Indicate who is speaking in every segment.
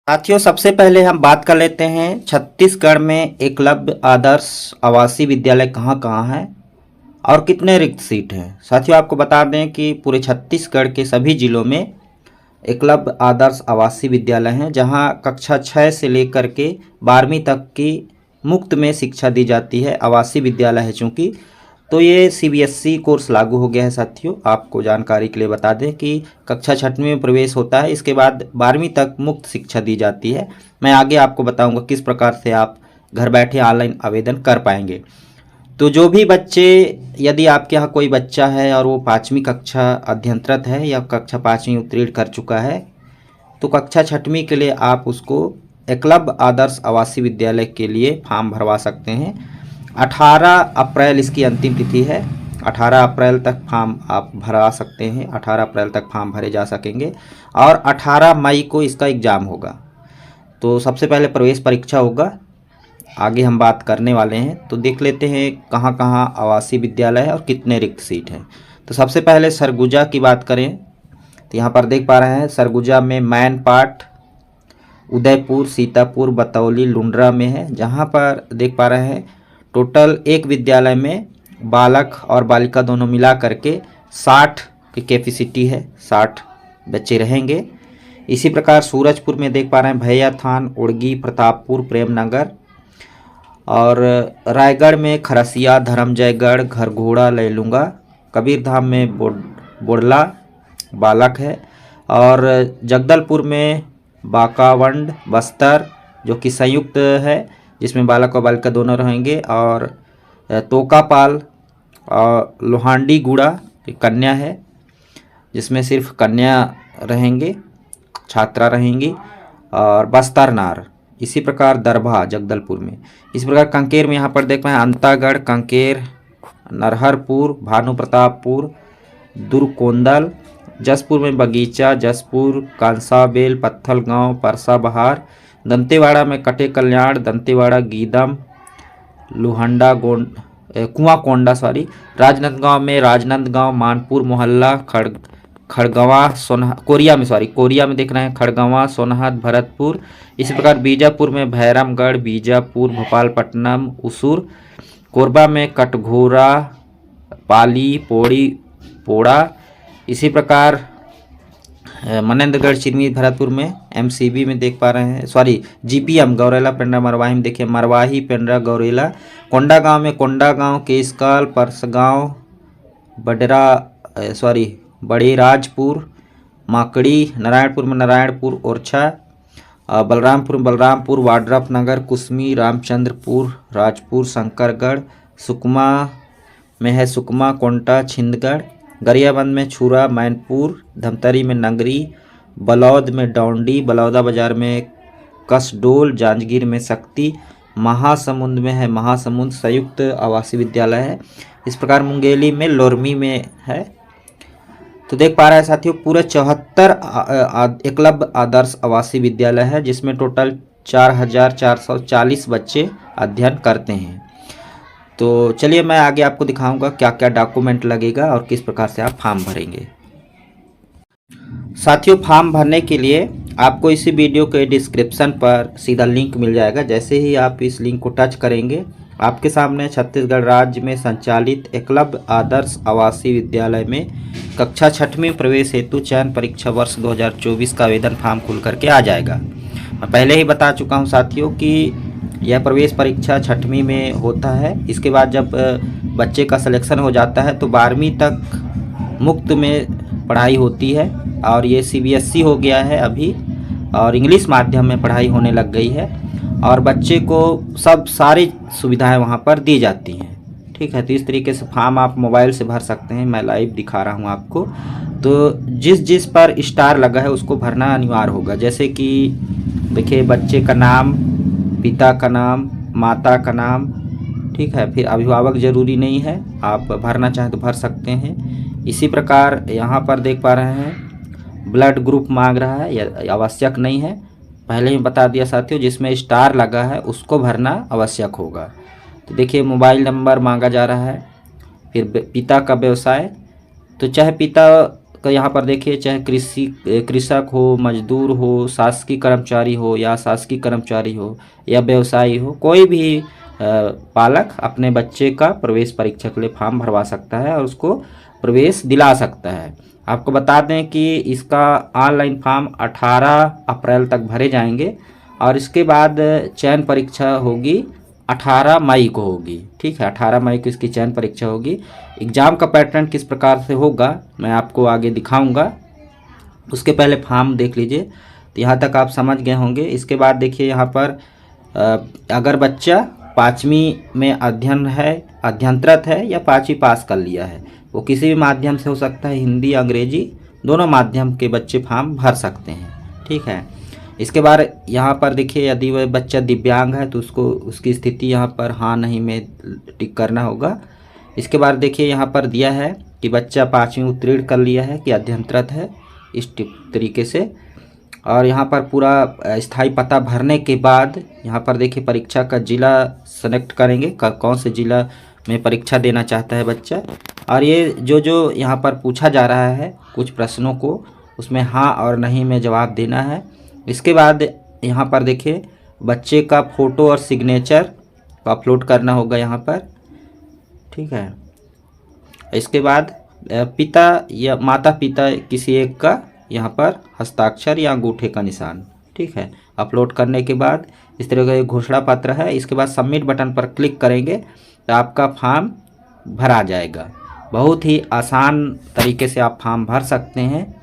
Speaker 1: साथियों, सबसे पहले हम बात कर लेते हैं छत्तीसगढ़ में एकलव्य आदर्श आवासीय विद्यालय कहाँ कहाँ है और कितने रिक्त सीट हैं। साथियों, आपको बता दें कि पूरे छत्तीसगढ़ के सभी जिलों में एकलव्य आदर्श आवासीय विद्यालय हैं, जहां कक्षा 6 से लेकर के 12वीं तक की मुफ्त में शिक्षा दी जाती है। आवासीय विद्यालय है चूँकि, तो ये सीबीएसई कोर्स लागू हो गया है। साथियों, आपको जानकारी के लिए बता दें कि कक्षा 6वीं में प्रवेश होता है, इसके बाद 12वीं तक मुफ्त शिक्षा दी जाती है। मैं आगे आपको बताऊंगा किस प्रकार से आप घर बैठे ऑनलाइन आवेदन कर पाएंगे। तो जो भी बच्चे, यदि आपके यहाँ कोई बच्चा है और वो 5वीं कक्षा अध्ययनरत है या कक्षा 5वीं उत्तीर्ण कर चुका है, तो कक्षा 6वीं के लिए आप उसको एकलव्य आदर्श आवासीय विद्यालय के लिए फॉर्म भरवा सकते हैं। 18 अप्रैल इसकी अंतिम तिथि है। 18 अप्रैल तक फॉर्म आप भरा सकते हैं। 18 अप्रैल तक फॉर्म भरे जा सकेंगे और 18 मई को इसका एग्ज़ाम होगा। तो सबसे पहले प्रवेश परीक्षा होगा, आगे हम बात करने वाले हैं। तो देख लेते हैं कहाँ कहाँ आवासीय विद्यालय है और कितने रिक्त सीट हैं। तो सबसे पहले सरगुजा की बात करें तो यहाँ पर देख पा रहे हैं सरगुजा में मैनपाट, उदयपुर, सीतापुर, बतौली, लुंड्रा में है। जहाँ पर देख पा रहे हैं टोटल एक विद्यालय में बालक और बालिका दोनों मिला करके 60 की कैपेसिटी है, 60 बच्चे रहेंगे। इसी प्रकार सूरजपुर में देख पा रहे हैं भैयाथान, उड़गी, प्रतापपुर, प्रेमनगर, और रायगढ़ में खरसिया, धर्मजयगढ़, घरघोड़ा, लैलूंगा, कबीरधाम में बोडला बालक है, और जगदलपुर में बाकावंड, बस्तर जो कि संयुक्त है जिसमें बालक और बालिका दोनों रहेंगे, और तोकापाल और लोहांडी गुड़ा कन्या है जिसमें सिर्फ कन्या रहेंगे, छात्रा रहेंगी, और बस्तरनार। इसी प्रकार दरभा जगदलपुर में। इसी प्रकार कंकेर में यहाँ पर देख रहे हैं अंतागढ़, कंकेर, नरहरपुर, भानु प्रतापपुर, दुर्कोंदल, जसपुर में बगीचा, जसपुर, कांसाबेल, पत्थलगांव, परसा बहार, दंतेवाड़ा में कटे कल्याण, दंतेवाड़ा, गीदम, लुहंडा कुआं कोंडा राजनांदगांव में राजनांदगांव, मानपुर मोहल्ला, खड़गवां, कोरिया में देख रहे हैं खड़गवां, सोनहत, भरतपुर। इसी प्रकार बीजापुर में भैरमगढ़, बीजापुर, भोपालपट्टनम, उसूर, कोरबा में कटघोरा, पाली, पोड़ा। इसी प्रकार मनेंद्रगढ़, चिरमी, भरतपुर में एमसीबी में देख पा रहे हैं जीपीएम, गौरेला, पेंड्रा, मरवाही में देखिए मरवाही, पेंड्रा, गौरेला, कोंडागांव में कोंडागांव, केसकाल, परसगांव, बड़ेराजपुर, माकड़ी, नारायणपुर में नारायणपुर, ओरछा, बलरामपुर में बलरामपुर, वाड्रफ नगर, कुसमी, रामचंद्रपुर, राजपुर, शंकरगढ़, सुकमा में है सुकमा, कोंटा, छिंदगढ़, गरियाबंद में छुरा, मैनपुर, धमतरी में नगरी, बलौद में डौंडी, बलौदा बाजार में कसडोल, जांजगीर में शक्ति, महासमुंद में है महासमुंद संयुक्त आवासीय विद्यालय है। इस प्रकार मुंगेली में लोरमी में है। तो देख पा रहे हैं साथियों पूरे 74 एकलव्य आदर्श आवासीय विद्यालय है, जिसमें टोटल 4440 बच्चे अध्ययन करते हैं। तो चलिए मैं आगे आपको दिखाऊंगा क्या क्या डॉक्यूमेंट लगेगा और किस प्रकार से आप फॉर्म भरेंगे। साथियों, फॉर्म भरने के लिए आपको इसी वीडियो के डिस्क्रिप्शन पर सीधा लिंक मिल जाएगा। जैसे ही आप इस लिंक को टच करेंगे, आपके सामने छत्तीसगढ़ राज्य में संचालित एकलव्य आदर्श आवासीय विद्यालय में कक्षा 6वीं प्रवेश हेतु चयन परीक्षा वर्ष 2024 का आवेदन फॉर्म खुल करके आ जाएगा। मैं पहले ही बता चुका हूं साथियों कि यह प्रवेश परीक्षा 6वीं में होता है। इसके बाद जब बच्चे का सिलेक्शन हो जाता है तो 12वीं तक मुफ्त में पढ़ाई होती है, और ये सीबीएसई हो गया है अभी, और इंग्लिश माध्यम में पढ़ाई होने लग गई है, और बच्चे को सारी सुविधाएं वहां पर दी जाती हैं। ठीक है, तो इस तरीके से फॉर्म आप मोबाइल से भर सकते हैं। मैं लाइव दिखा रहा हूं आपको। तो जिस पर स्टार लगा है उसको भरना अनिवार्य होगा। जैसे कि देखिए बच्चे का नाम, पिता का नाम, माता का नाम, ठीक है। फिर अभिभावक जरूरी नहीं है, आप भरना चाहें तो भर सकते हैं। इसी प्रकार यहाँ पर देख पा रहे हैं ब्लड ग्रुप मांग रहा है, यह आवश्यक नहीं है, पहले ही बता दिया साथियों। जिसमें स्टार लगा है उसको भरना आवश्यक होगा। तो देखिए मोबाइल नंबर मांगा जा रहा है। फिर पिता का व्यवसाय, तो चाहे पिता का यहाँ पर देखिए, चाहे कृषक हो, मजदूर हो, शासकीय कर्मचारी हो या शासकीय कर्मचारी हो या व्यवसायी हो, कोई भी पालक अपने बच्चे का प्रवेश परीक्षा के लिए फॉर्म भरवा सकता है और उसको प्रवेश दिला सकता है। आपको बता दें कि इसका ऑनलाइन फॉर्म 18 अप्रैल तक भरे जाएंगे और इसके बाद चयन परीक्षा होगी 18 मई को होगी। ठीक है, 18 मई को इसकी चयन परीक्षा होगी। एग्ज़ाम का पैटर्न किस प्रकार से होगा मैं आपको आगे दिखाऊंगा, उसके पहले फॉर्म देख लीजिए। तो यहाँ तक आप समझ गए होंगे। इसके बाद देखिए यहाँ पर अगर बच्चा 5वीं में अध्ययनरत है या 5वीं पास कर लिया है, वो किसी भी माध्यम से हो सकता है, हिंदी अंग्रेजी दोनों माध्यम के बच्चे फॉर्म भर सकते हैं। ठीक है, इसके बाद यहाँ पर देखिए, यदि वह बच्चा दिव्यांग है तो उसको उसकी स्थिति यहाँ पर हाँ नहीं में टिक करना होगा। इसके बाद देखिए यहाँ पर दिया है कि बच्चा 5वीं उत्तीर्ण कर लिया है कि अध्ययनरत है, इस तरीके से। और यहाँ पर पूरा स्थायी पता भरने के बाद यहाँ पर देखिए परीक्षा का ज़िला सेलेक्ट करेंगे, कौन से ज़िला में परीक्षा देना चाहता है बच्चा। और ये जो यहाँ पर पूछा जा रहा है कुछ प्रश्नों को, उसमें हाँ और नहीं में जवाब देना है। इसके बाद यहाँ पर देखिए बच्चे का फ़ोटो और सिग्नेचर को अपलोड करना होगा यहाँ पर। ठीक है, इसके बाद पिता या माता पिता किसी एक का यहाँ पर हस्ताक्षर या अंगूठे का निशान। ठीक है, अपलोड करने के बाद इस तरह का एक घोषणा पत्र है। इसके बाद सबमिट बटन पर क्लिक करेंगे तो आपका फॉर्म भरा जाएगा। बहुत ही आसान तरीके से आप फॉर्म भर सकते हैं।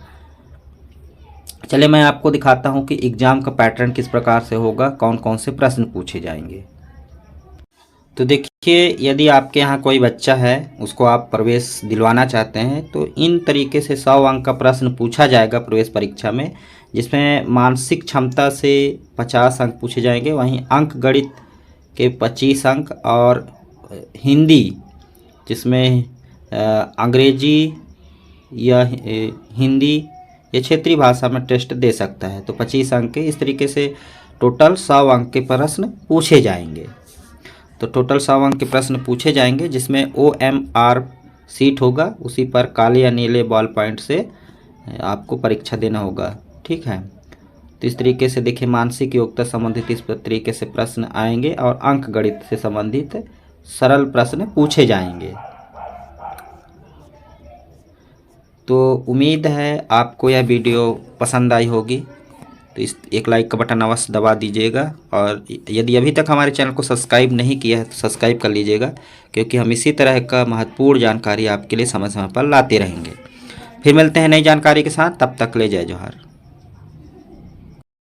Speaker 1: चलिए मैं आपको दिखाता हूँ कि एग्ज़ाम का पैटर्न किस प्रकार से होगा, कौन कौन से प्रश्न पूछे जाएंगे। तो देखिए, यदि आपके यहाँ कोई बच्चा है, उसको आप प्रवेश दिलवाना चाहते हैं, तो इन तरीके से 100 अंक का प्रश्न पूछा जाएगा प्रवेश परीक्षा में, जिसमें मानसिक क्षमता से 50 अंक पूछे जाएंगे, वहीं अंक गणित के 25 अंक और हिंदी जिसमें अंग्रेजी या हिंदी या क्षेत्रीय भाषा में टेस्ट दे सकता है, तो 25 अंक के। इस तरीके से टोटल 100 अंक के प्रश्न पूछे जाएंगे। तो टोटल 100 अंक के प्रश्न पूछे जाएंगे, जिसमें OMR सीट होगा, उसी पर काले या नीले बॉल पॉइंट से आपको परीक्षा देना होगा। ठीक है, तो इस तरीके से देखिए मानसिक योग्यता संबंधित इस तरीके से प्रश्न आएंगे और अंक गणित से संबंधित सरल प्रश्न पूछे जाएंगे। तो उम्मीद है आपको यह वीडियो पसंद आई होगी, तो इस एक लाइक का बटन अवश्य दबा दीजिएगा। और यदि अभी तक हमारे चैनल को सब्सक्राइब नहीं किया है तो सब्सक्राइब कर लीजिएगा, क्योंकि हम इसी तरह का महत्वपूर्ण जानकारी आपके लिए समय समय पर लाते रहेंगे। फिर मिलते हैं नई जानकारी के साथ, तब तक ले जय जोहार।